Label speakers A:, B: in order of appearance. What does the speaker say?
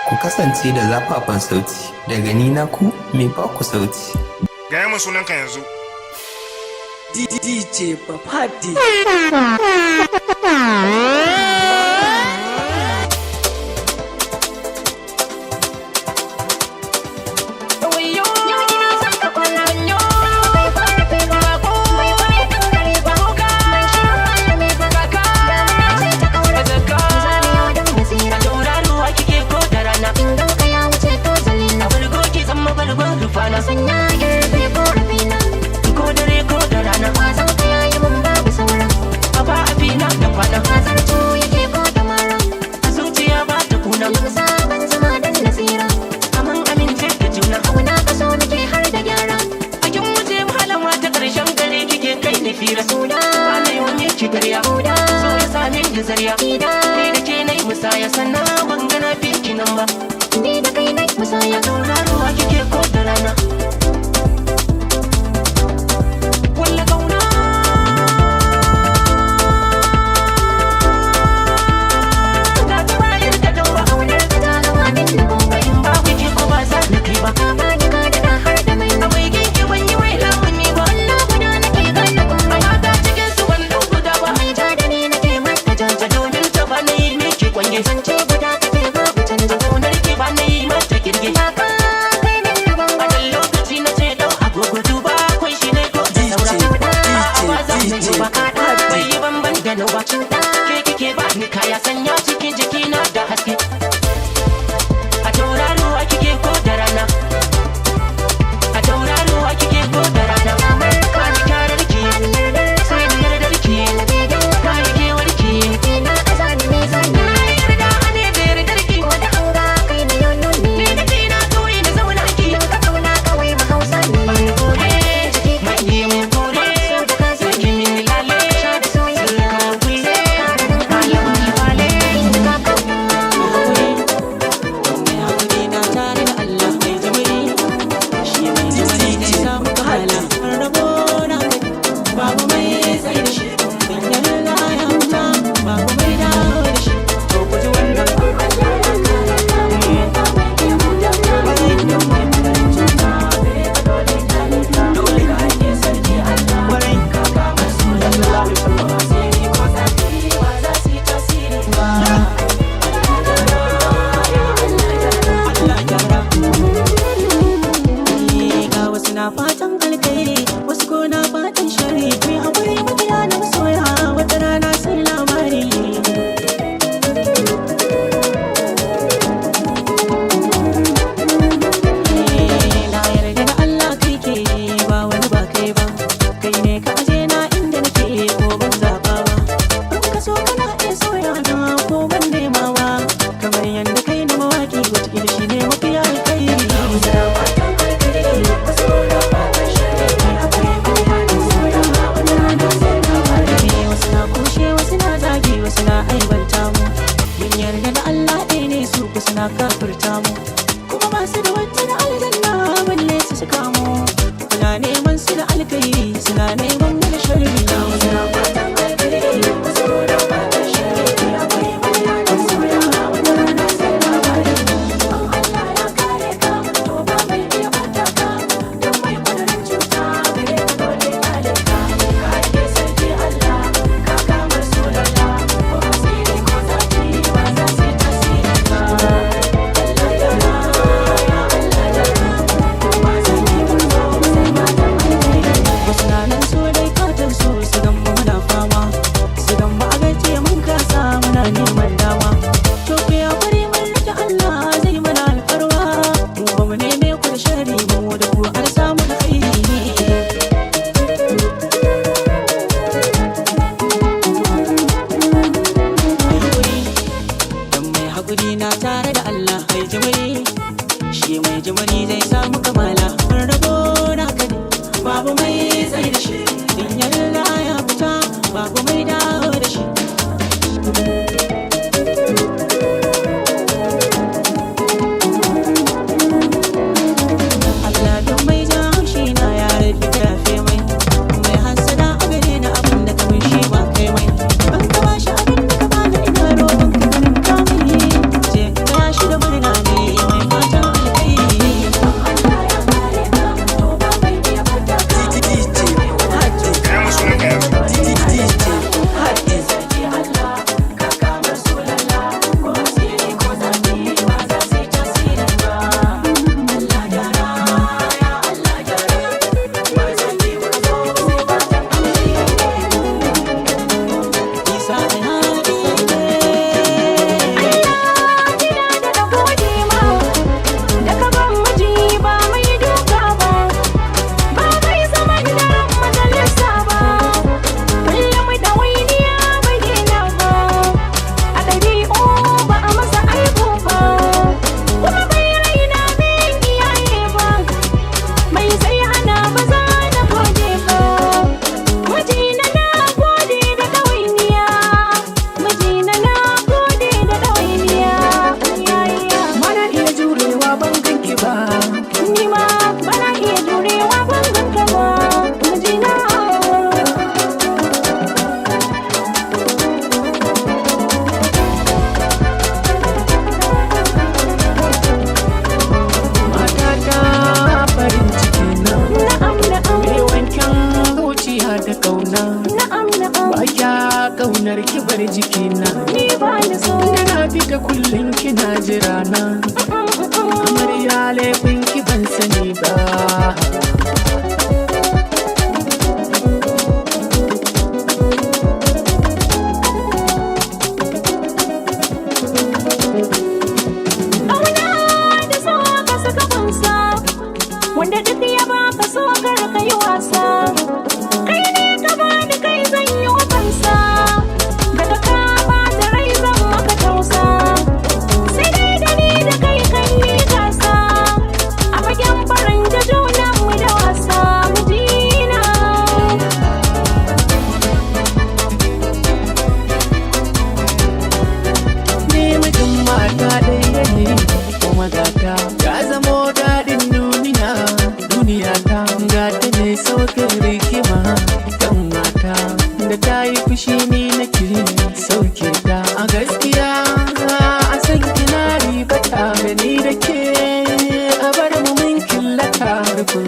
A: Ku kasance da zafafan sauti daga ni na ku mai ba ku sauti.
B: Gaya mun sunanka yanzu.
C: DJ bafade.
D: Shi da murna ne
C: jira na amarya laifin ki ban sani ba.
D: Wanda duk ya baka so kar ka yi wasa, kai ne ka bani kai zan yi wafansa, daga ka bata rai zan maka tausa, sai dai da ni da kai kan yi gasa, a fagen farin da junan mu da wasa mijina.
C: Ni mijin mata ɗaya ne kuma gata ya zamo daɗin duniya ta gata ne saukin rikima kan mata da ta yi fushi ni nake sauke ta a gaskiya a san kina ribata da ni da ke a bar mu mun killata rufin